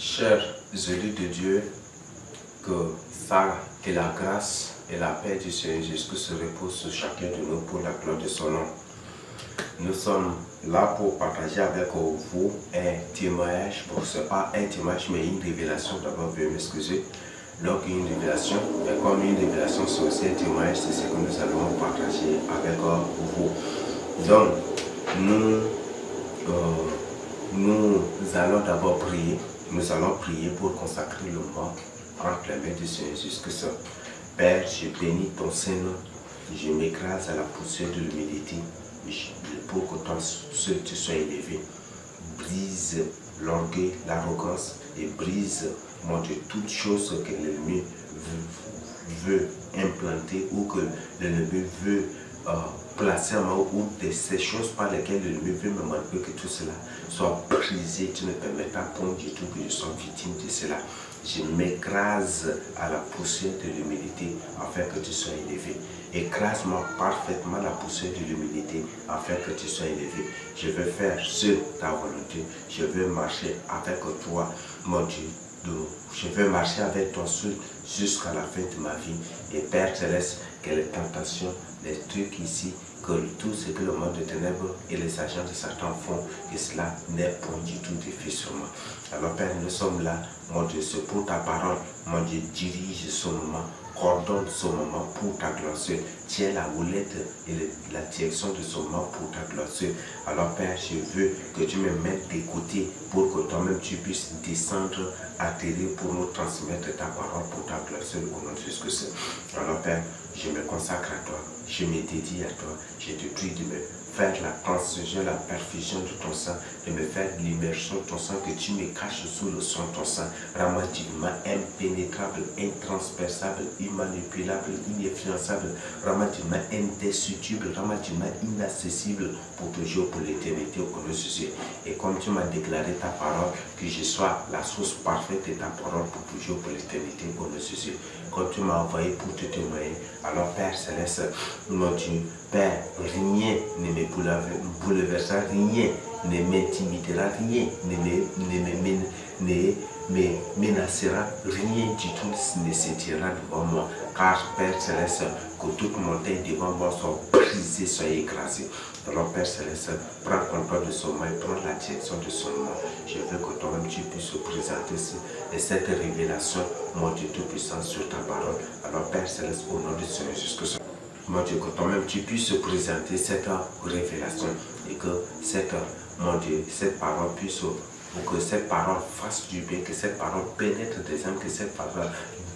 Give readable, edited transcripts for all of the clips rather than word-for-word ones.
Chers élus de Dieu, que la grâce et la paix du Seigneur Jésus se reposent sur chacun de nous pour la gloire de son nom. Nous sommes là pour partager avec vous un témoignage. Bon, ce n'est pas un témoignage, mais une révélation. D'abord, veuillez m'excuser. Donc, une révélation, mais comme une révélation, c'est aussi un témoignage, c'est ce que nous allons partager avec vous. Donc, nous allons d'abord prier. Nous allons prier pour consacrer le mois entre les mains du Seigneur Jésus-Christ. Père, je bénis ton Saint-Nom. Je m'écrase à la poussière de l'humilité pour que ton seul tu sois élevé. Brise l'orgueil, l'arrogance et brise, mon Dieu, toutes choses que l'ennemi veut implanter ou que l'ennemi veut placer en moi ou de ces choses par lesquelles l'ennemi veut me manipuler, que tout cela soit brisé. Tu ne permettras pas du tout que je sois victime de cela. Je m'écrase à la poussière de l'humilité afin que tu sois élevé. Écrase-moi parfaitement la poussière de l'humilité afin que tu sois élevé. Je veux faire seul ta volonté. Je veux marcher avec toi, mon Dieu. Je veux marcher avec toi seul jusqu'à la fin de ma vie. Et Père Céleste, que les tentations, les trucs ici, que tout ce que le monde de ténèbres et les agents de Satan font, que cela n'ait point du tout d'effet sur moi. Alors Père, nous sommes là, mon Dieu, c'est pour ta parole. Mon Dieu, dirige ce moment, coordonne ce moment pour ta gloire seule. Tiens la houlette et la direction de ce moment pour ta gloire seule. Alors Père, je veux que tu me mettes des côtés pour que toi-même tu puisses descendre, atterrir pour nous transmettre ta parole pour ta gloire seule au nom de Jésus-Christ. Alors Père, je me consacre à toi, je me dédie à toi, je te prie de me faire la transfusion, la perfusion de ton sang, de me faire l'immersion de ton sang, que tu me caches sous le sang de ton sang, rends-moi divinement impénétrable, intransperçable, immanipulable, ininfluençable, rends-moi divinement indestructible, rends-moi divinement inaccessible pour toujours, pour l'éternité au nom de Jésus. Et comme tu m'as déclaré ta parole, que je sois la source parfaite de ta parole pour toujours, pour l'éternité au nom de Jésus. Comme tu m'as envoyé pour te témoigner, alors Père Céleste, mon Dieu, Père, rien ne me bouleversera, rien ne m'intimidera, rien ne me menacera, rien du tout ne se tirera devant moi. Car Père Céleste, que toute montagne devant moi soit brisée, soit écrasée. Alors Père Céleste, prends contrôle de son monde, prends la direction de son monde. Je veux que toi-même tu puisses présenter cette révélation, mon Dieu Tout-Puissant, sur ta parole. Alors Père Céleste, au nom du Seigneur Jésus-Christ, mon Dieu, que toi-même tu puisses présenter cette révélation et que mon Dieu, cette parole puisse, pour que cette parole fasse du bien, que cette parole pénètre des âmes, que cette parole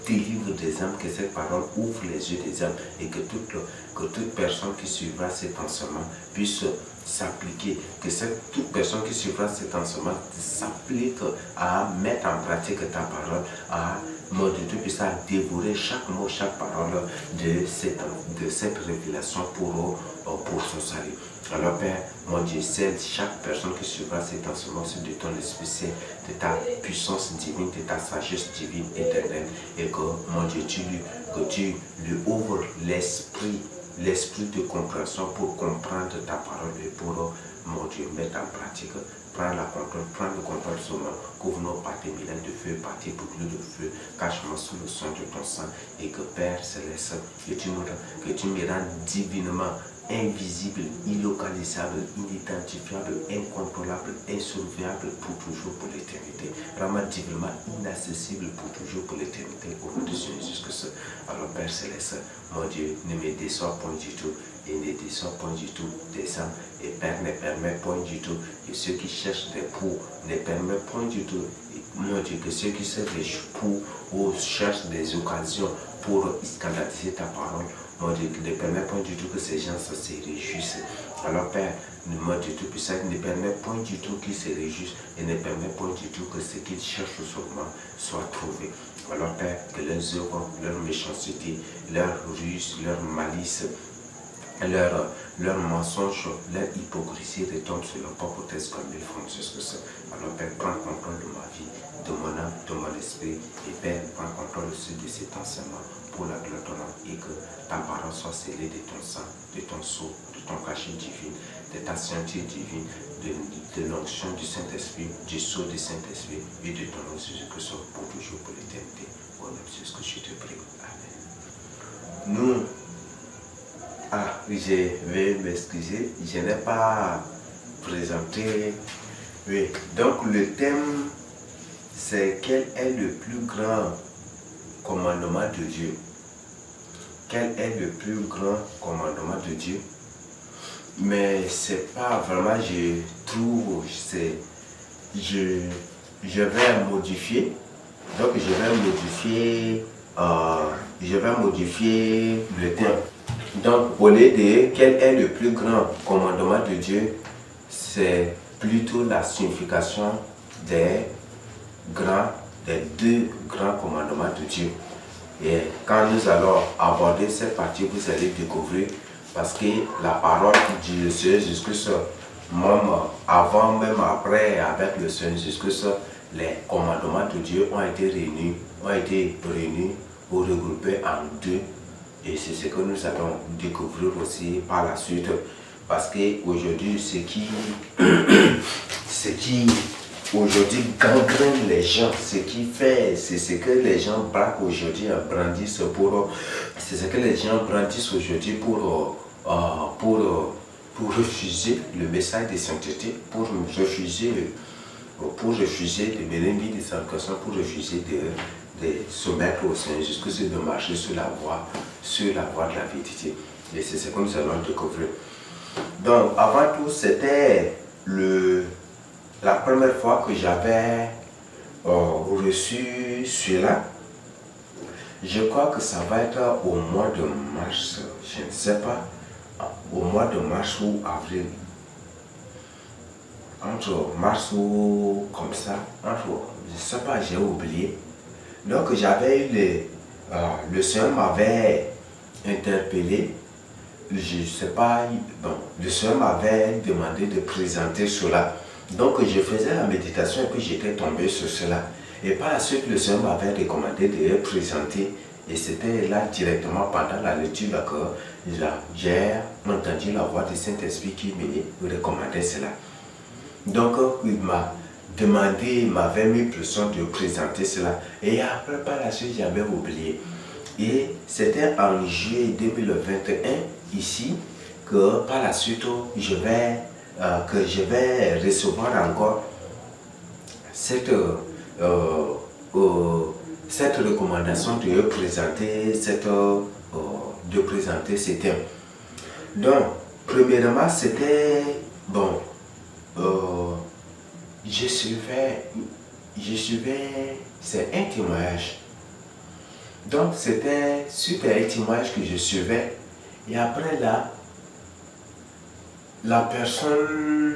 délivre des âmes, que cette parole ouvre les yeux des âmes et que toute personne qui suivra cet enseignement puisse s'appliquer, que toute personne qui suivra cet enseignement s'applique à mettre en pratique ta parole, à mon Dieu Tout-Puissant, à dévorer chaque mot, chaque parole de cette révélation pour son salut. Alors Père, mon Dieu, cède chaque personne qui suivra cet enseignement de ton Esprit Saint, de ta puissance divine, de ta sagesse divine éternelle, et que, mon Dieu, tu lui ouvres l'esprit de compréhension pour comprendre ta parole et pour, mon Dieu, mettre en pratique. Prends le contrôle de ce moment, couvre-nous par tes milles de feu, par tes boucles de feu, cache-moi sous le sang de ton sang, et que Père Céleste, que tu me rendes divinement invisible, illocalisable, inidentifiable, incontrôlable, insurveillable pour toujours, pour l'éternité. Vraiment divinement inaccessible pour toujours, pour l'éternité, au nom de Jésus-Christ. Alors Père Céleste, mon Dieu, ne me déçois point du tout et ne déçois point du tout des âmes. Et Père, ne permet point du tout que ceux qui cherchent des poux ne permet point du tout. Et, mon Dieu, que ceux qui cherchent des poux ou cherchent des occasions pour scandaliser ta parole, mon Dieu, ne permet pas du tout que ces gens se réjouissent. Alors Père, mon Dieu Tout-Puissant, ne permet pas du tout qu'ils se réjouissent et ne permet pas du tout que ce qu'ils cherchent sur moi soit trouvé. Alors Père, que leurs œuvres, leur méchanceté, leur ruse, leur malice, leur mensonge, leur hypocrisie retombe sur leur propre tête comme ils font Jésus. Alors Père, prends contrôle de ma vie, de mon âme, de mon esprit, et Père, prends contrôle aussi de cet enseignement pour la gloire de ton nom, et que ta parole soit scellée de ton sang, de ton sceau, de ton cachet divin, de ta sainteté divine, de l'onction du Saint-Esprit, du sceau du Saint-Esprit et de ton nom Jésus-Christ pour toujours, pour l'éternité. Au nom de Jésus-Christ, je te prie. Amen. Je vais m'excuser, je n'ai pas présenté. Oui, donc le thème, c'est quel est le plus grand commandement de Dieu? Quel est le plus grand commandement de Dieu? Mais c'est pas vraiment, je trouve, je vais modifier. Donc je vais modifier le thème. Donc au lieu de quel est le plus grand commandement de Dieu, c'est plutôt la signification des deux grands commandements de Dieu. Et quand nous allons aborder cette partie, vous allez découvrir, parce que la parole du Seigneur Jésus-Christ, même avant, même après, avec le Seigneur Jésus-Christ, les commandements de Dieu ont été réunis ou regroupés en deux. Et c'est ce que nous allons découvrir aussi par la suite. Parce qu'aujourd'hui, ce qui aujourd'hui gangrène les gens, c'est ce que les gens braquent aujourd'hui, brandissent c'est ce que les gens brandissent aujourd'hui pour refuser le message de sainteté, pour refuser de mener une vie de sanctification, pour refuser de se mettre au Seigneur jusqu'à de marcher sur la voie de la vérité. Et c'est ce que nous allons découvrir. Donc, avant tout, c'était la première fois que j'avais reçu cela. Je crois que ça va être au mois de mars, je ne sais pas, au mois de mars ou avril. Entre mars ou comme ça, je ne sais pas, j'ai oublié. Donc, j'avais eu le Seigneur m'avait interpellé. Je ne sais pas, bon, le Seigneur m'avait demandé de présenter cela. Donc je faisais la méditation et puis j'étais tombé sur cela. Et par la suite, le Seigneur m'avait recommandé de le présenter. Et c'était là directement pendant la lecture que j'ai entendu la voix du Saint-Esprit qui me recommandait cela. Donc il m'a demandé, il m'avait mis pression de présenter cela. Et après, par la suite, j'avais oublié. Et c'était en juillet 2021, ici, que par la suite, je vais recevoir encore cette recommandation de présenter ce thème. Donc, premièrement, c'était, bon, je suivais, c'est un témoignage. Donc, c'était suite à un témoignage que je suivais. Et après là, la personne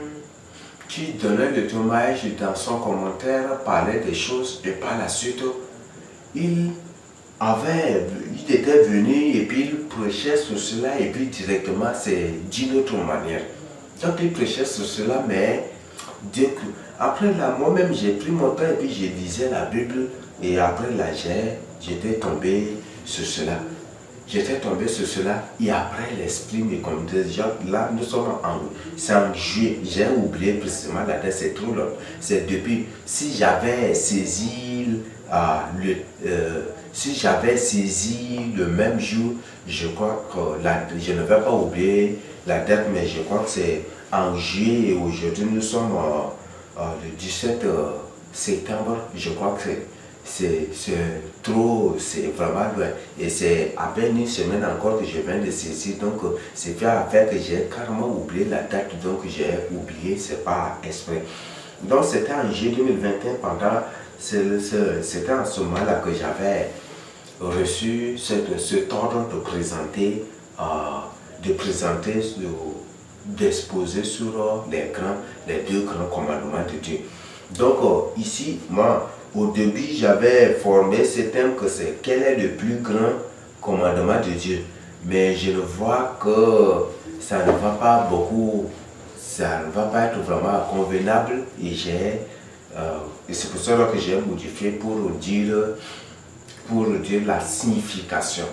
qui donnait le témoignage dans son commentaire parlait des choses et par la suite, il était venu et puis il prêchait sur cela et puis directement c'est d'une autre manière. Donc il prêchait sur cela, mais après là, moi-même j'ai pris mon temps et puis je lisais la Bible et après là j'étais tombé sur cela. Et après l'esprit me conduisait. Là nous sommes en juillet, j'ai oublié précisément la date, c'est trop long. C'est depuis, si j'avais saisi le même jour, je crois que je ne vais pas oublier la date, mais je crois que c'est en juillet et aujourd'hui nous sommes le 17 septembre, je crois que c'est vraiment loin et c'est à peine une semaine encore que je viens de saisir, donc c'est fait avec que j'ai carrément oublié la date, donc j'ai oublié, c'est pas exprès. Donc c'était en juillet 2021, c'était en ce moment-là que j'avais reçu cet ordre de présenter, d'exposer sur les deux grands commandements de Dieu. Donc ici, moi, au début, j'avais formé ce thème que c'est quel est le plus grand commandement de Dieu. Mais je le vois que ça ne va pas beaucoup, ça ne va pas être vraiment convenable et c'est pour cela que j'ai modifié pour dire la signification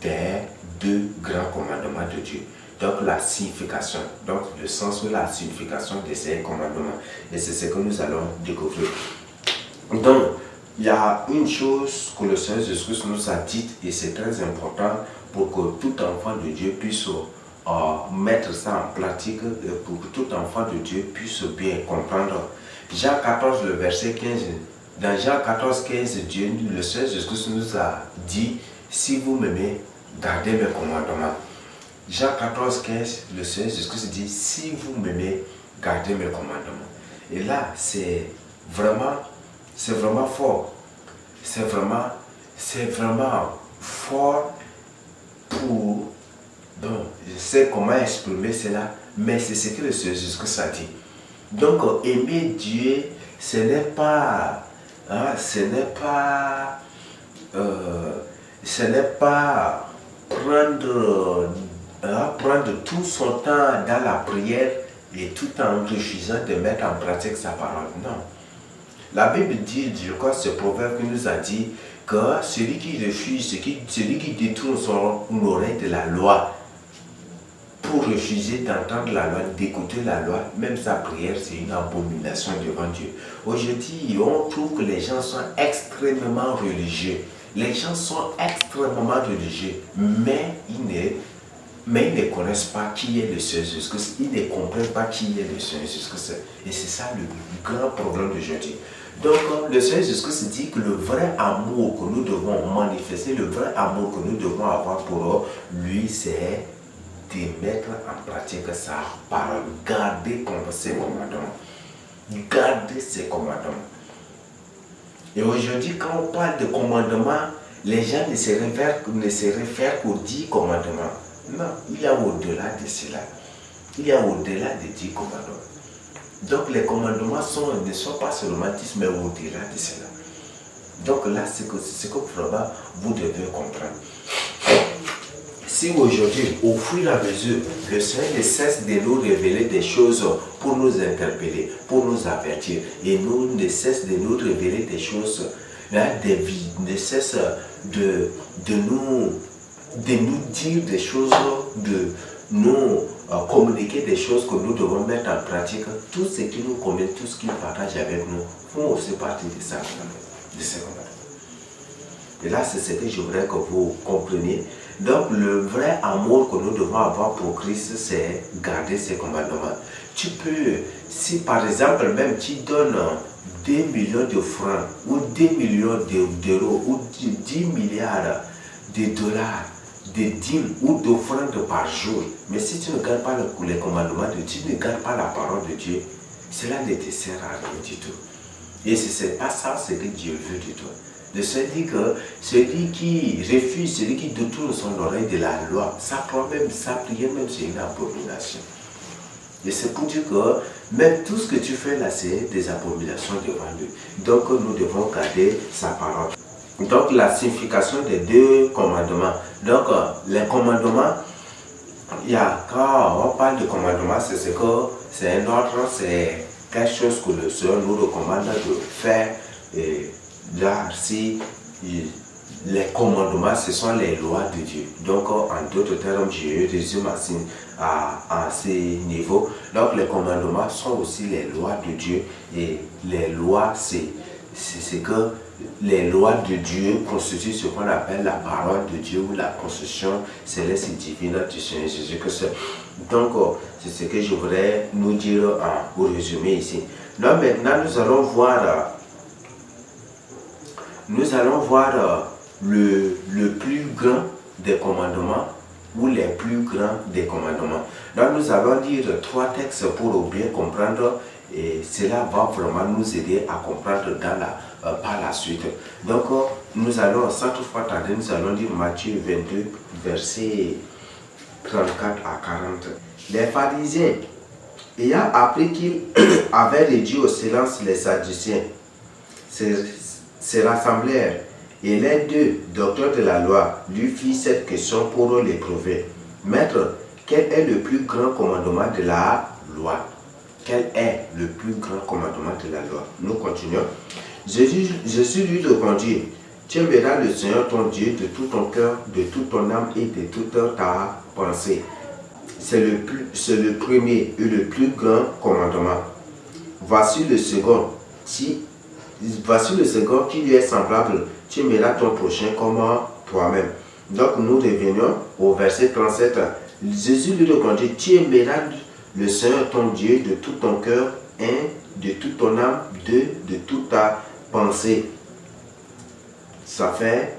des deux grands commandements de Dieu. Donc la signification, donc le sens ou la signification de ces commandements. Et c'est ce que nous allons découvrir. Donc, il y a une chose que le Seigneur Jésus nous a dit, et c'est très important pour que tout enfant de Dieu puisse mettre ça en pratique, pour que tout enfant de Dieu puisse bien comprendre. Jean 14, le verset 15. Dans Jean 14, 15, Dieu, le Seigneur Jésus nous a dit, si vous m'aimez, gardez mes commandements. Jean 14, 15, le Seigneur Jésus dit, si vous m'aimez, gardez mes commandements. Et là, c'est vraiment fort. C'est vraiment fort pour... Donc, je sais comment exprimer cela, mais c'est ce que le Seigneur Jésus a dit. Donc, aimer Dieu, ce n'est pas prendre tout son temps dans la prière et tout en refusant de mettre en pratique sa parole. Non. La Bible dit, je crois, ce proverbe qui nous a dit que celui qui refuse, celui qui détourne son oreille de la loi pour refuser d'entendre la loi, d'écouter la loi, même sa prière, c'est une abomination devant Dieu. Aujourd'hui, on trouve que les gens sont extrêmement religieux. Les gens sont extrêmement religieux, mais ils ne connaissent pas qui est le Seigneur Jésus-Christ. Ils ne comprennent pas qui est le Seigneur Jésus-Christ. Et c'est ça le grand problème d'aujourd'hui. Donc, le Seigneur Jésus-Christ dit que le vrai amour que nous devons manifester, le vrai amour que nous devons avoir pour lui, c'est de mettre en pratique sa parole. Garder ses commandements. Garder ses commandements. Et aujourd'hui, quand on parle de commandements, les gens ne se réfèrent qu'aux 10 commandements. Non, il y a au-delà de cela. Il y a au-delà des 10 commandements. Donc les commandements ne sont pas seulement 10, mais au-delà de cela. Donc là, c'est ce que vraiment vous devez comprendre. Si aujourd'hui, au fur et à mesure, le Seigneur ne cesse de nous révéler des choses pour nous interpeller, pour nous avertir, et nous ne cesse de nous révéler des choses, des vies, ne cesse de nous dire des choses, de nous communiquer des choses que nous devons mettre en pratique. Tout ce qui nous communique, tout ce qu'il partage avec nous, font aussi partie de ça, de ces commandements. Et là, c'est ce que je voudrais que vous compreniez. Donc, le vrai amour que nous devons avoir pour Christ, c'est garder ses commandements. Tu peux, si par exemple, même tu donnes 2 millions de francs, ou 2 millions d'euros, ou 10 milliards de dollars, de dîmes ou d'offrandes par jour, mais si tu ne gardes pas les commandements de Dieu, tu ne gardes pas la parole de Dieu, cela ne te sert à rien du tout. Et ce n'est pas ça ce que Dieu veut de toi. De se dire que celui qui refuse, celui qui détourne son oreille de la loi, sa prière même c'est une abomination. Et c'est pour dire que même tout ce que tu fais là, c'est des abominations devant Dieu. Donc nous devons garder sa parole. Donc la signification des 2 commandements. Donc les commandements, quand on parle de commandements, c'est un ordre, c'est quelque chose que le Seigneur nous recommande de faire. Et là, si les commandements, ce sont les lois de Dieu. Donc en d'autres termes, je résume à ce niveau. Donc les commandements sont aussi les lois de Dieu. Et les lois, c'est ce que les lois de Dieu constituent ce qu'on appelle la parole de Dieu ou la constitution céleste et divine du Seigneur Jésus-Christ. Donc, c'est ce que je voudrais nous dire en résumé ici. Donc maintenant, nous allons voir le plus grand des commandements ou les plus grands des commandements. Donc nous allons lire 3 textes pour bien comprendre et cela va vraiment nous aider à comprendre par la suite. Donc nous allons, sans toutefois tarder, nous allons lire Matthieu 22, versets 34 à 40. Les pharisiens, ayant appris qu'il avait réduit au silence les Sadducéens, se rassemblèrent et les 2 docteurs de la loi lui firent cette question pour l'éprouver. Maître, quel est le plus grand commandement de la loi? Quel est le plus grand commandement de la loi? Nous continuons. Jésus lui répondit, tu aimeras le Seigneur ton Dieu de tout ton cœur, de toute ton âme et de toute ta pensée. c'est le premier et le plus grand commandement. Voici le second qui lui est semblable. Tu aimeras ton prochain comme toi-même. Donc nous revenons au verset 37. Jésus lui répondit, tu aimeras le Seigneur ton Dieu de tout ton cœur, de toute ton âme, de toute ta pensée. Ça fait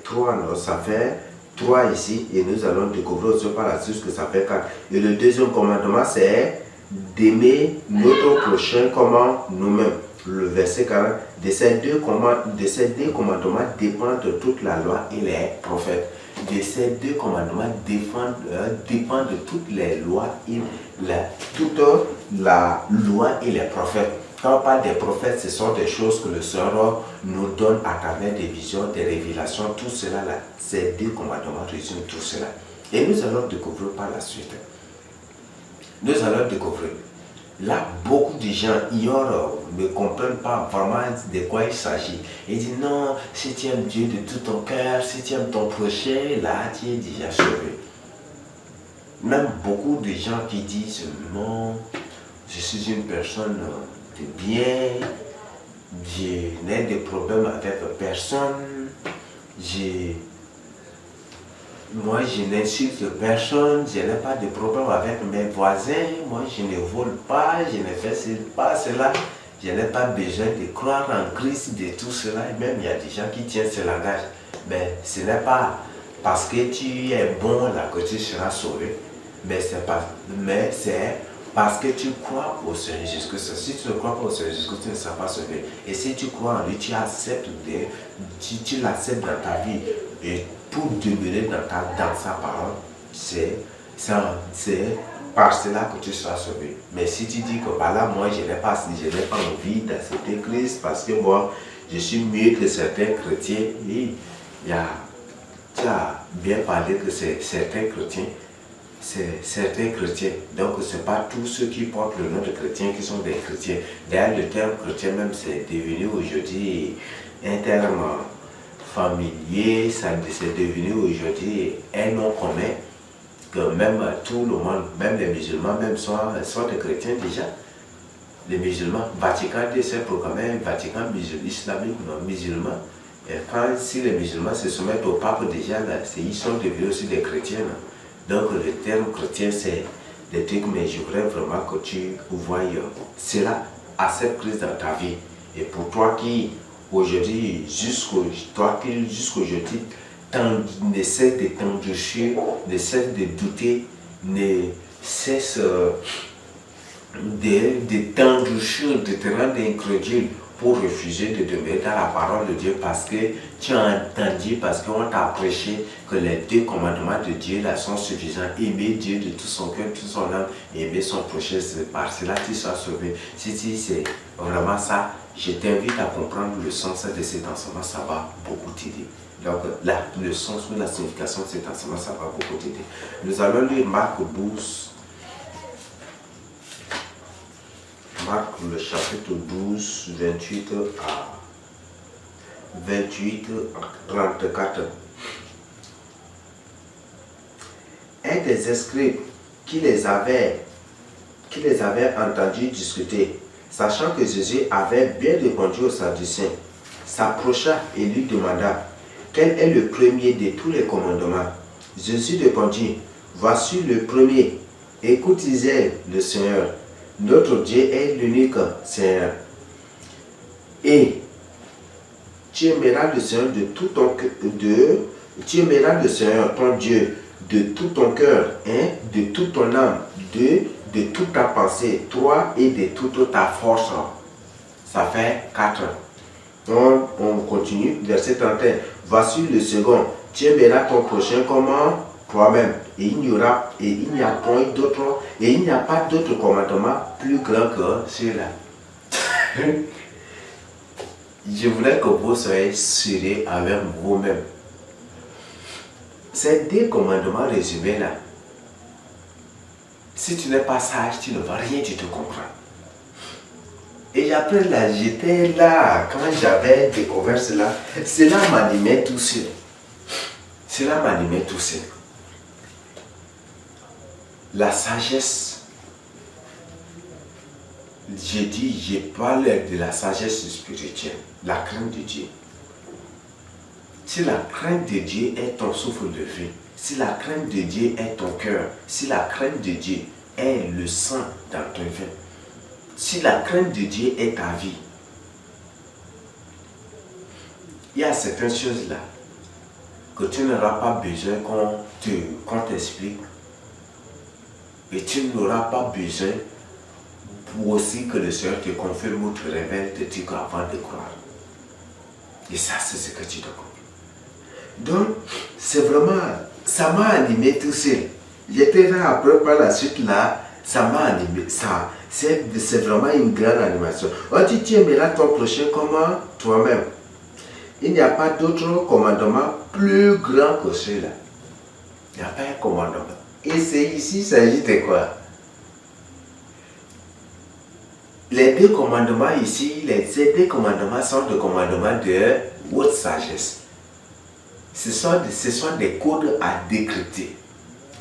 3, non? Ça fait 3 ici, et nous allons découvrir aussi par la suite que ça fait 4. Et le deuxième commandement, c'est d'aimer notre prochain comme nous-mêmes. Le verset 40, de ces deux commandements dépendent toute la loi et les prophètes. De ces deux commandements dépendent toutes les lois et toute la loi et les prophètes. Quand on parle des prophètes, ce sont des choses que le Seigneur nous donne à travers des visions, des révélations, tout cela là. Ces deux commandements résument tout cela. Et nous allons découvrir par la suite. Nous allons découvrir. Là, beaucoup de gens ignorent, ne comprennent pas vraiment de quoi il s'agit. Ils disent non, si tu aimes Dieu de tout ton cœur, si tu aimes ton prochain, là, tu es déjà sauvé. Même beaucoup de gens qui disent non, je suis une personne de bien, je n'ai de problème avec personne, moi je n'insulte personne, je n'ai pas de problème avec mes voisins, moi je ne vole pas, je ne fais pas cela, je n'ai pas besoin de croire en Christ, de tout cela. Et même il y a des gens qui tiennent ce langage. Mais ce n'est pas parce que tu es bon là que tu seras sauvé, mais c'est parce que tu crois au Seigneur Jésus-Christ. Si tu ne crois pas au Seigneur Jésus-Christ, tu ne seras pas sauvé. Et si tu crois en lui, tu acceptes, tu l'acceptes dans ta vie. Et pour demeurer dans sa parole, c'est par cela que tu seras sauvé. Mais si tu dis que voilà, moi je n'ai pas envie d'accepter Christ parce que moi je suis mieux que certains chrétiens, et tu as bien parlé que c'est certains chrétiens. C'est certains chrétiens. Donc ce n'est pas tous ceux qui portent le nom de chrétien qui sont des chrétiens. D'ailleurs le terme chrétien même c'est devenu aujourd'hui un terme familier, c'est devenu aujourd'hui un nom commun que même tout le monde, même les musulmans, même sont des chrétiens déjà. Les musulmans, Vatican II s'est proclamé Vatican islamique, non musulman. Et si les musulmans se soumettent au pape déjà, là, ils sont devenus aussi des chrétiens. Là. Donc le terme chrétien c'est des trucs, mais je voudrais vraiment que tu vois cela, accepte Christ dans ta vie. Et pour toi qui aujourd'hui, jusqu'aujourd'hui, ne cesse de t'endurcir, ne cesse de douter, ne cesse de t'endurcir, de te rendre incrédule pour refuser de demeurer dans la parole de Dieu parce que tu as entendu, parce qu'on t'a prêché que les deux commandements de Dieu là sont suffisants. Aimer Dieu de tout son cœur, toute son âme, et aimer son prochain, c'est par cela tu seras sauvé. Si c'est vraiment ça, je t'invite à comprendre le sens de cet enseignement, ça va beaucoup t'aider. Donc le sens ou la signification de cet enseignement, ça va beaucoup t'aider. Nous allons lire Marc 12. Marc le chapitre 12, 28 à 34. Un des escribes qui les avait entendus discuter, sachant que Jésus avait bien répondu aux Sadducéens, s'approcha et lui demanda, quel est le premier de tous les commandements? Jésus répondit, voici le premier, écoute Israël, le Seigneur. Notre Dieu est l'unique Seigneur. Et tu aimeras le Seigneur de tout ton cœur, tu aimeras le Seigneur ton Dieu de tout ton cœur, de toute ton âme, de toute ta pensée, toi et de toute ta force. Ça fait 4. On continue, verset 31. Voici le second. Tu aimeras ton prochain comme toi-même. Et il n'y a pas d'autre commandement plus grand que cela. Je voulais que vous soyez sérieux avec vous-même. Ces deux commandements résumés là, si tu n'es pas sage, tu ne vas rien du tout comprendre. Et après là, j'étais là, quand j'avais découvert cela m'animait tout seul. Cela m'animait tout seul. la sagesse, je parle de la sagesse spirituelle, la crainte de Dieu. Si la crainte de Dieu est ton souffle de vie, si la crainte de Dieu est ton cœur, si la crainte de Dieu est le sang dans ton veine, si la crainte de Dieu est ta vie, il y a certaines choses là que tu n'auras pas besoin qu'on t'explique, et tu n'auras pas besoin pour aussi que le Seigneur te confirme ou te révèle des trucs avant de croire. Et ça, c'est ce que tu dois comprendre. Donc, c'est vraiment, ça m'a animé tout seul. J'étais là après par la suite là, ça m'a animé. C'est vraiment une grande animation. On dit, tu aimeras ton prochain comme toi-même. Il n'y a pas d'autre commandement plus grand que celui-là. Il n'y a pas un commandement. Et c'est ici, il s'agit de quoi? Les deux commandements ici, ces deux commandements sont des commandements de haute sagesse. Ce sont des codes à décrypter.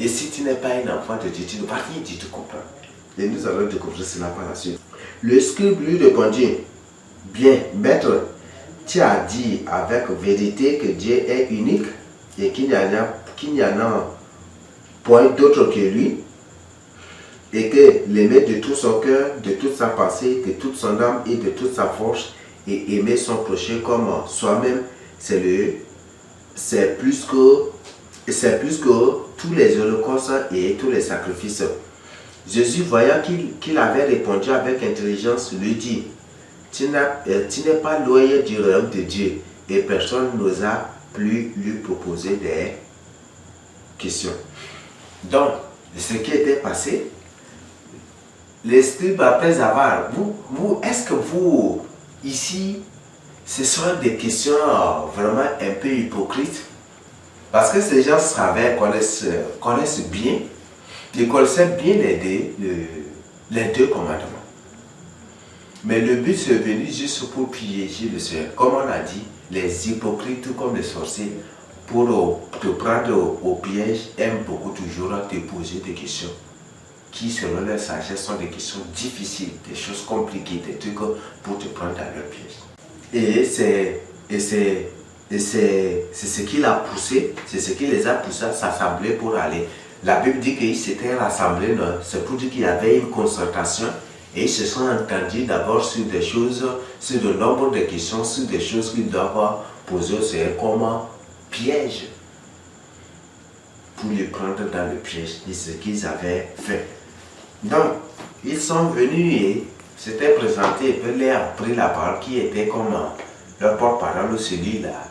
Et si tu n'es pas un enfant de Dieu, tu ne vas rien du tout comprendre. Et nous allons découvrir cela par la suite. Le scribe lui répondit, bien, maître, tu as dit avec vérité que Dieu est unique et qu'il n'y en a point d'autre que lui, et que l'aimer de tout son cœur, de toute sa pensée, de toute son âme et de toute sa force, et aimer son prochain comme soi-même, c'est plus que tous les holocaustes et tous les sacrifices. Jésus, voyant qu'il avait répondu avec intelligence, lui dit, tu n'es pas loin du royaume de Dieu, et personne n'osa plus lui proposer des questions. Donc, ce qui était passé, les scribes après avoir, est-ce que vous, ici, ce sont des questions vraiment un peu hypocrites? Parce que ces gens connaissent bien, ils connaissaient bien les deux commandements. Mais le but c'est venu juste pour piéger le Seigneur. Comme on a dit, les hypocrites, tout comme les sorciers, pour te prendre au piège, aiment beaucoup toujours te poser des questions qui, selon leur sagesse, sont des questions difficiles, des choses compliquées, des trucs pour te prendre dans leur piège. Et c'est ce qui l'a poussé, c'est ce qui les a poussés à s'assembler pour aller. La Bible dit qu'ils s'étaient rassemblés, c'est pour dire qu'il y avait une concertation et ils se sont entendus d'abord sur des choses, sur de nombre de questions, sur des choses qu'ils doivent poser au Seigneur comme piège pour les prendre dans le piège. Et ce qu'ils avaient fait. Donc, ils sont venus et s'étaient présentés et leur appris la parole qui était comme leur porte-parole ou celui-là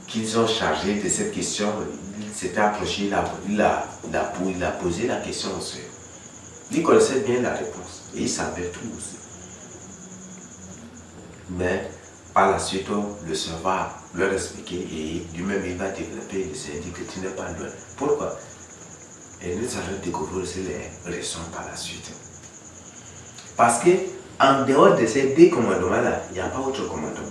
qu'ils ont chargé de cette question. Il s'était approché, il a posé la question au Seigneur. Il connaissait bien la réponse et il savait tout aussi. Mais par la suite, le Seigneur va leur expliquer et lui-même il va développer. Le Seigneur dit que tu n'es pas loin. Pourquoi? Et nous allons découvrir aussi les raisons par la suite. Parce que en dehors de ces deux commandements-là, il n'y a pas autre commandement.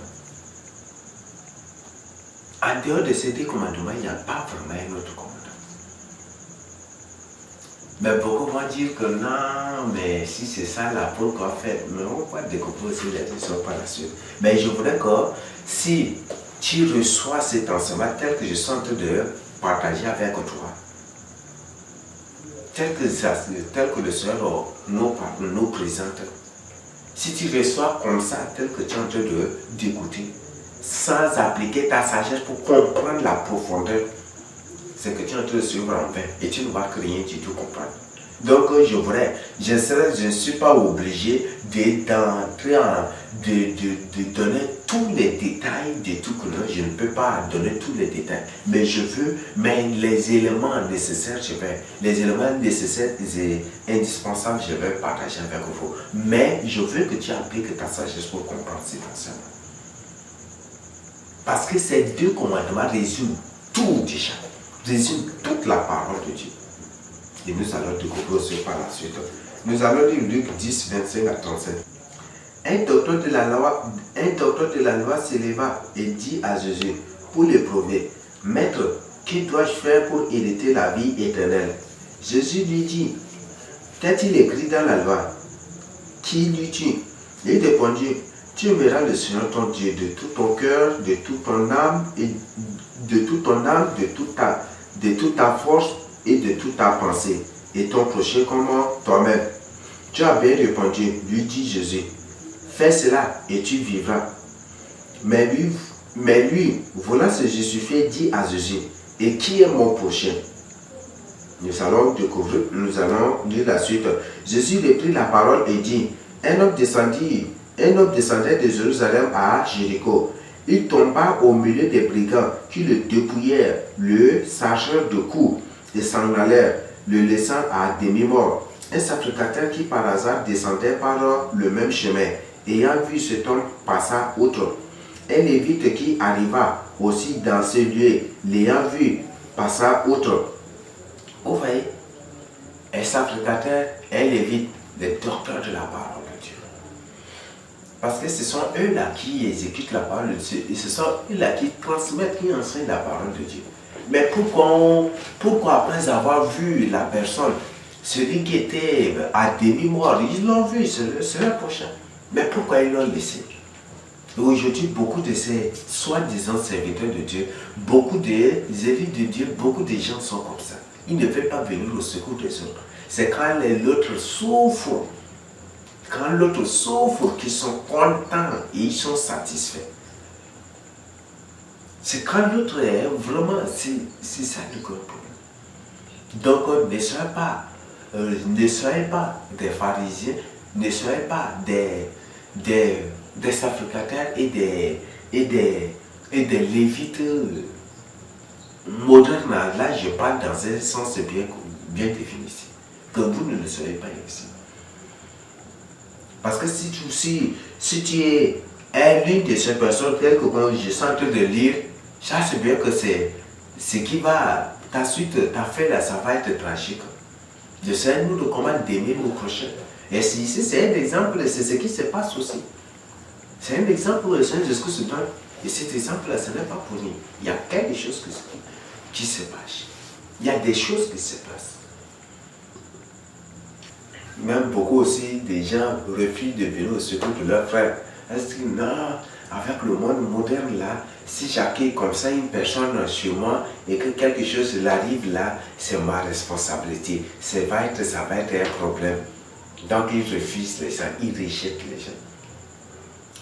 En dehors de ces deux commandements, il n'y a pas vraiment un autre commandement. Mais beaucoup vont dire que non, mais si c'est ça là, pourquoi faire? Mais on va découvrir aussi les raisons par la suite. Mais je voudrais que si tu reçois cet enseignement tel que je suis en train de partager avec toi, tel que le Seigneur nous présente, si tu reçois comme ça, tel que tu es en train d'écouter, sans appliquer ta sagesse pour comprendre la profondeur, c'est que tu es en train de suivre en vain et tu ne vas rien du tout comprendre. Donc je ne suis pas obligé de donner tous les détails de tout que je ne peux pas donner tous les détails, mais les éléments nécessaires, les éléments nécessaires et indispensables, je vais partager avec vous. Mais je veux que tu appliques ta sagesse pour comprendre cet enseignement. Parce que ces deux commandements résument tout déjà, résument toute la parole de Dieu. Et nous allons découvrir ce par la suite. Nous allons lire Luc 10, 25 à 37. Un docteur de la loi s'éleva et dit à Jésus, pour l'éprouver, Maître, que dois-je faire pour hériter la vie éternelle? Jésus lui dit, Qu'est-il écrit dans la loi? Qui lui tue? Il répondit, tu aimeras le Seigneur ton Dieu de tout ton cœur, de toute ton âme, et de toute ton âme, de toute ta force et de toute ta pensée, et ton prochain comme toi-même. Tu as bien répondu, lui dit Jésus. Fais cela et tu vivras. Mais lui, voilà ce Jésus-fait, dit à Jésus, et qui est mon prochain? Nous allons découvrir, nous allons lire la suite. Jésus reprit la parole et dit, un homme descendait de Jérusalem à Jéricho. Il tomba au milieu des brigands qui le dépouillèrent, le chargèrent de coups et s'en allèrent, le laissant à demi-mort. Un sacrificateur qui par hasard descendait par le même chemin, ayant vu cet homme passa outre. Un lévite qui arriva aussi dans ce lieu, l'ayant vu, passa outre. Vous voyez, un sacrificateur, un lévite, des docteurs de la parole de Dieu. Parce que ce sont eux-là qui exécutent la parole de Dieu, et ce sont eux-là qui transmettent, qui enseignent la parole de Dieu. Mais pourquoi après avoir vu la personne, celui qui était à demi-mort, ils l'ont vu, c'est le prochain. Mais pourquoi ils l'ont laissé? Aujourd'hui, beaucoup de ces soi-disant serviteurs de Dieu, beaucoup des élites de Dieu, beaucoup de gens sont comme ça. Ils ne veulent pas venir au secours des autres. C'est quand l'autre souffre, qu'ils sont contents et ils sont satisfaits. C'est quand l'autre est vraiment, c'est ça le gros problème. Donc, ne soyez pas des pharisiens, ne soyez pas des sacrificateurs et des lévites modernes. Là, je parle dans un sens bien défini. Que vous ne le soyez pas ici. Parce que si tu es l'une de ces personnes, quelque part, je suis en train de lire, ça c'est bien que c'est ce qui va, ta suite, ta fin là, ça va être tragique. Je sais, nous, de comment d'aimer nos prochains. Et ici, c'est un exemple, c'est ce qui se passe aussi. C'est un exemple où le Seigneur Jésus se donne. Et cet exemple-là, ce n'est pas pour nous. Il y a quelque chose qui se passe. Il y a des choses qui se passent. Même beaucoup aussi, des gens refusent de venir au secours de leurs frères. Est-ce que non, avec le monde moderne là, si j'accueille comme ça une personne chez moi et que quelque chose l'arrive là, c'est ma responsabilité. Ça va être un problème. Donc ils refusent les gens, ils rejettent les gens.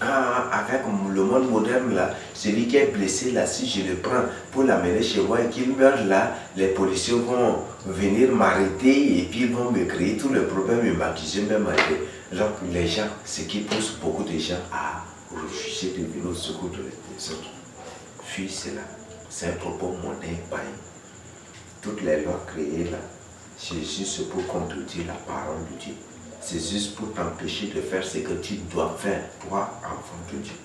Avec le monde moderne là, celui qui est blessé là, si je le prends pour l'amener chez moi et qu'il meurt là, les policiers vont venir m'arrêter et puis ils vont me créer tout le problème et m'accuser même à eux. Donc les gens, ce qui pousse beaucoup de gens à refuser de venir au secours des autres. Fuis cela. C'est un propos mondain païen. Toutes les lois créées là, c'est juste pour contredire la parole de Dieu. C'est juste pour t'empêcher de faire ce que tu dois faire, toi, enfant de Dieu.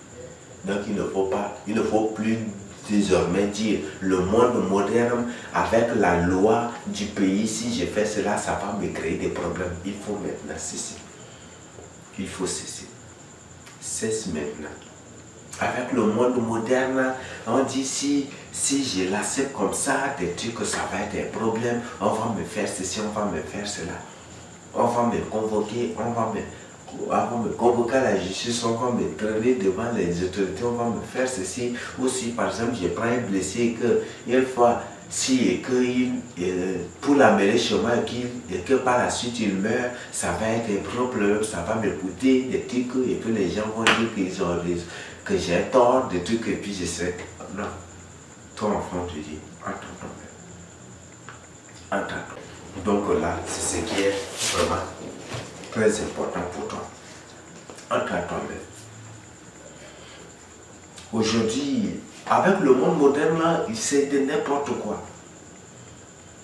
Donc il ne faut plus désormais dire le monde moderne avec la loi du pays, si je fais cela, ça va me créer des problèmes. Il faut maintenant cesser. Il faut cesser. Cesse maintenant. Avec le monde moderne, on dit si je l'accepte comme ça, des trucs, ça va être un problème, on va me faire ceci, on va me faire cela. On va me convoquer, on va me convoquer à la justice, on va me traîner devant les autorités, on va me faire ceci. Ou si par exemple je prends un blessé que une fois, pour l'amener chez moi et que par la suite il meurt, ça va être un problème, ça va me coûter des trucs et puis les gens vont dire que j'ai tort, des trucs et puis je sais. Non, toi enfant tu dis, attends. Donc là, c'est ce qui est vraiment très important pour toi. Entre à toi-même. Aujourd'hui, avec le monde moderne là, c'est de n'importe quoi.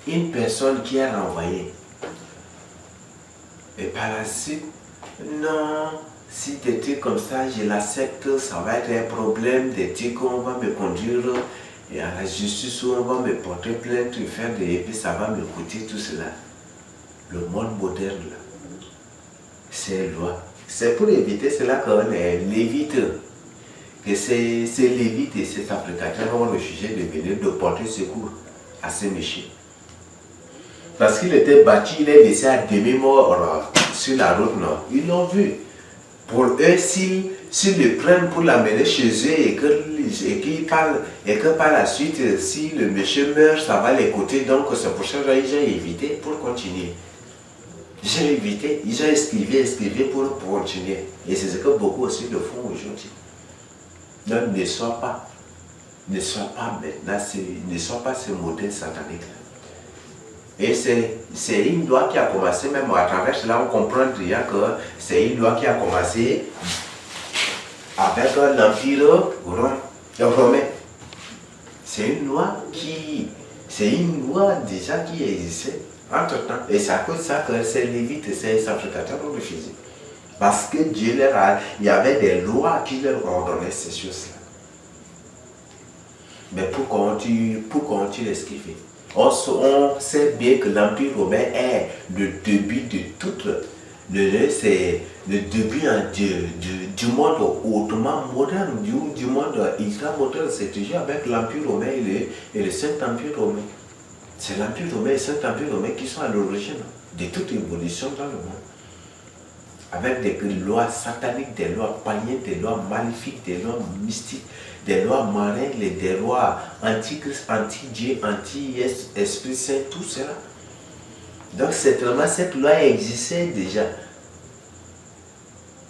Une personne qui est renvoyée. Et par la suite, non, si des trucs comme ça, je l'accepte, ça va être un problème, des trucs qu'on va me conduire et à la justice où on va me porter plainte, faire des épées, ça va me coûter tout cela. Le monde moderne, là, c'est loi. C'est pour éviter cela qu'on l'évite. Que ces lévites et ces sacrificateurs ont refusé de venir de porter secours à ces méchants. Parce qu'il était battu, il est laissé à demi-mort sur la route, non. Ils l'ont vu. Pour eux, s'ils le prennent pour l'amener chez eux et que par la suite, si le monsieur meurt, ça va les coûter. Donc, c'est pour ça qu'ils ont évité pour continuer. Ils ont évité, ils ont esquivé pour continuer. Et c'est ce que beaucoup aussi le font aujourd'hui. Donc, ne sois pas maintenant, ne sois pas ce modèle satanique-là. Et c'est une loi qui a commencé, même à travers cela, on comprend déjà que c'est une loi qui a commencé avec l'Empire romain. C'est une loi déjà qui existait entre-temps. Et c'est à cause de ça que ces Lévites et ces sacrificateurs ont refusé. Parce que Dieu il y avait des lois qui leur ordonnaient ces choses-là. Mais pourquoi ont-ils esquivé? On sait bien que l'Empire romain est le début de tout. C'est le début du monde hautement moderne, du monde ultra moderne. C'est toujours avec l'Empire romain et le Saint-Empire romain. C'est l'Empire romain et le Saint-Empire romain qui sont à l'origine de toute évolution dans le monde. Avec des lois sataniques, des lois païennes, des lois maléfiques, des lois mystiques, des lois marines, des lois anti-Christ, anti-Dieu, anti-Esprit Saint, tout cela. Donc certainement cette loi existait déjà.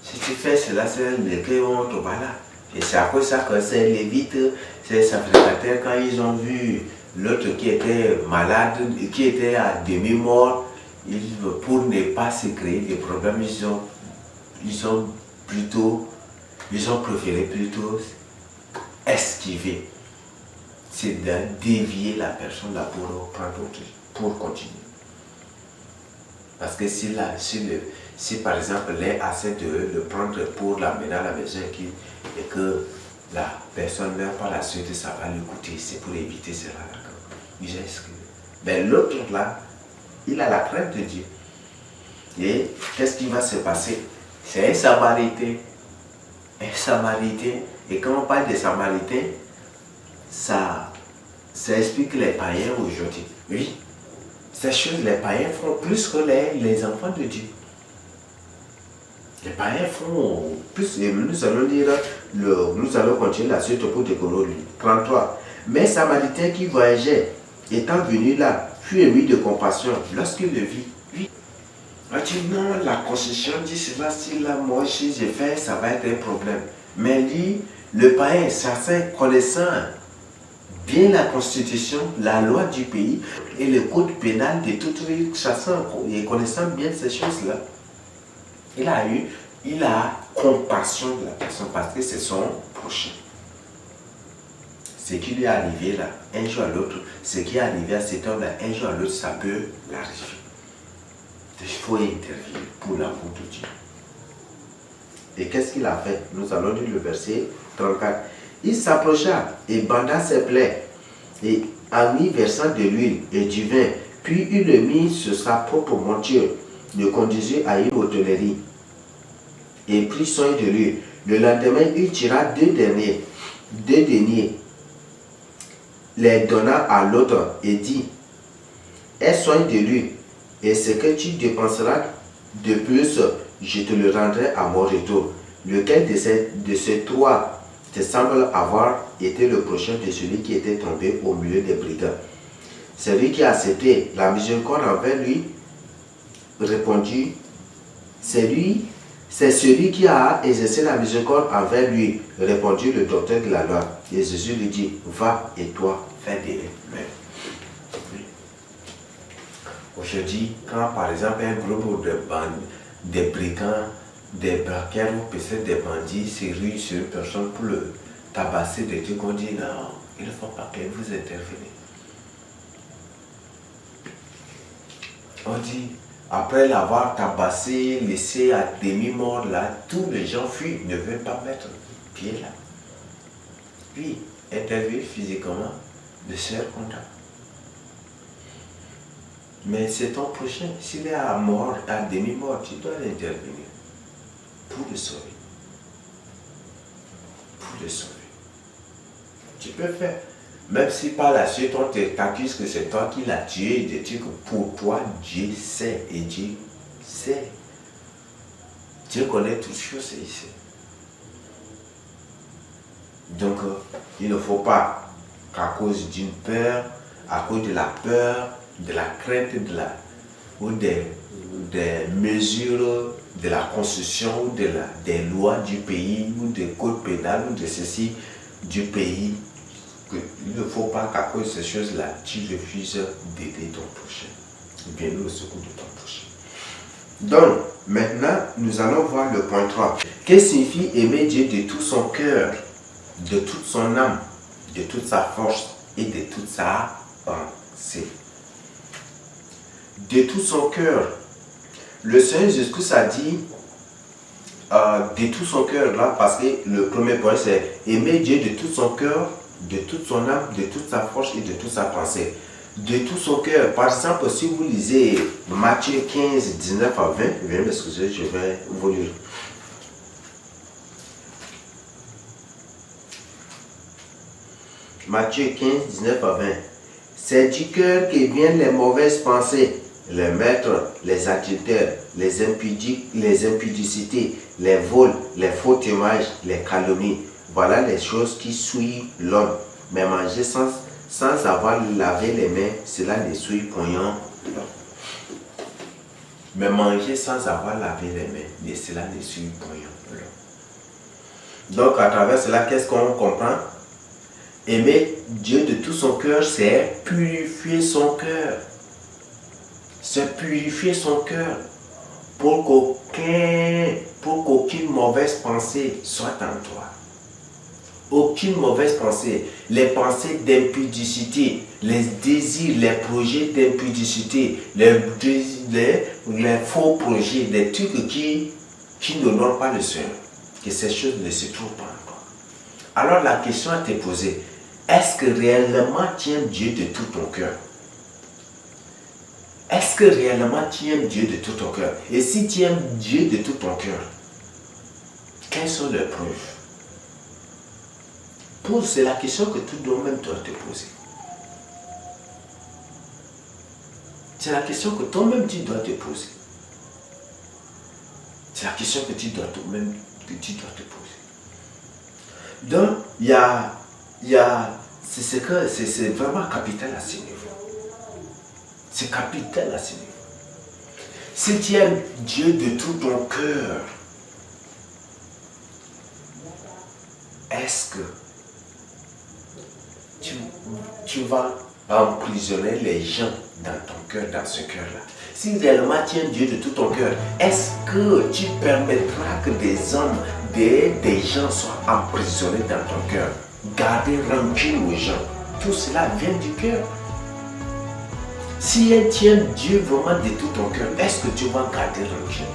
Si tu fais cela, c'est le créon, voilà. Et c'est à cause de ça que ces Lévites, ces sacrificateurs, quand ils ont vu l'autre qui était malade, qui était à demi-mort, pour ne pas se créer des problèmes, ils ont préféré plutôt esquiver. C'est de dévier la personne là pour continuer. Parce que si par exemple l'un essaie de le prendre pour l'amener à la maison et que la personne meurt par la suite, ça va lui coûter. C'est pour éviter cela. Il a esquivé. Mais l'autre là, il a la crainte de Dieu. Et qu'est-ce qui va se passer? C'est un Samaritain. Un Samaritain. Et quand on parle des Samaritains, ça explique les païens aujourd'hui. Oui. Ces choses, les païens font plus que les enfants de Dieu. Les païens font plus. Et nous allons continuer la suite pour découvrir 33. Mais Samaritain qui voyageait, étant venu là, fut ému de compassion lorsqu'il le vit. Oui. On dit non, la Constitution dit cela, si là, moi, si j'ai fait, ça va être un problème. Mais lui, le païen, connaissant bien la Constitution, la loi du pays et le code pénal de tout chassant et connaissant bien ces choses-là, il a compassion de la personne parce que c'est son prochain. Ce qui lui est arrivé là, un jour à l'autre, ce qui est arrivé à cet homme-là, un jour à l'autre, ça peut l'arriver. Il faut intervenir pour l'amour de Dieu. Et qu'est-ce qu'il a fait? Nous allons lire le verset 34. Il s'approcha et banda ses plaies, et en y versant de l'huile et du vin, puis il le mit sur sa propre monture, le conduisit à une hôtellerie, et prit soin de lui. Le lendemain, il tira deux deniers, les donna à l'autre et dit, aie soin de lui, et ce que tu dépenseras de plus, je te le rendrai à mon retour. Lequel de ces trois te semble avoir été le prochain de celui qui était tombé au milieu des brigands? Celui qui a accepté la miséricorde envers lui répondit, c'est celui qui a exercé la miséricorde envers lui, répondit le docteur de la loi. Et Jésus lui dit, va et toi, fais de même. Aujourd'hui, quand par exemple un groupe de brigands, des braqueurs ou peut-être des bandits se ruent sur une personne pour le tabasser, de Dieu qu'on dit non, il ne faut pas que vous intervenez. On dit, après l'avoir tabassé, laissé à demi-mort là, tous les gens fuient, ne veulent pas mettre pied là. Puis, intervenir physiquement, le sert content. Mais c'est ton prochain, s'il est à mort, à demi-mort, tu dois intervenir pour le sauver. Pour le sauver. Tu peux faire. Même si par la suite on t'accuse que c'est toi qui l'as tué, de dire que pour toi Dieu sait et Dieu sait. Dieu connaît toutes choses ici. Donc il ne faut pas qu'à cause d'une peur, à cause de la peur, de la crainte ou des mesures de la constitution ou des lois du pays ou des codes pénals ou de ceci du pays, il ne faut pas qu'à cause de ces choses-là, tu refuses d'aider ton prochain. Bien au secours de ton prochain. Donc, maintenant, nous allons voir le point 3. Qu'est-ce que signifie aimer Dieu de tout son cœur, de toute son âme, de toute sa force et de toute sa pensée? De tout son cœur. Le Seigneur Jésus a dit de tout son cœur là, parce que le premier point c'est aimer Dieu de tout son cœur, de toute son âme, de toute sa force et de toute sa pensée. De tout son cœur. Par exemple, si vous lisez Matthieu 15, 19 à 20, veuillez m'excuser, je vais vous lire. Matthieu 15, 19 à 20. C'est du cœur que viennent les mauvaises pensées, les meurtres, les adultères, les impudicités, les vols, les faux témoignages, les calomnies. Voilà les choses qui souillent l'homme. Mais manger sans avoir lavé les mains, cela ne souille point l'homme. Mais manger sans avoir lavé les mains, cela ne souille point l'homme. Donc à travers cela, qu'est-ce qu'on comprend? Aimer Dieu de tout son cœur, c'est purifier son cœur. C'est purifier son cœur pour qu'aucune mauvaise pensée soit en toi. Aucune mauvaise pensée. Les pensées d'impudicité, les désirs, les projets d'impudicité, les faux projets, les trucs qui n'honorent pas le Seigneur. Que ces choses ne se trouvent pas en toi. Alors la question à te poser, est-ce que réellement tu aimes Dieu de tout ton cœur? Est-ce que réellement tu aimes Dieu de tout ton cœur? Et si tu aimes Dieu de tout ton cœur, quelles sont les preuves? C'est la question que tu dois même toi te poser. C'est la question que toi-même tu dois te poser. C'est la question que tu dois toi-même te poser. Donc, c'est vraiment capital à ce niveau. C'est capital à ce niveau. Si tu aimes Dieu de tout ton cœur, est-ce que tu vas emprisonner les gens dans ton cœur, dans ce cœur-là? Si réellement tu aimes Dieu de tout ton cœur, est-ce que tu permettras que des hommes, des gens soient emprisonnés dans ton cœur? Garder rancune aux gens. Tout cela vient du cœur. Si tu aimes Dieu vraiment de tout ton cœur, est-ce que tu vas garder rancune?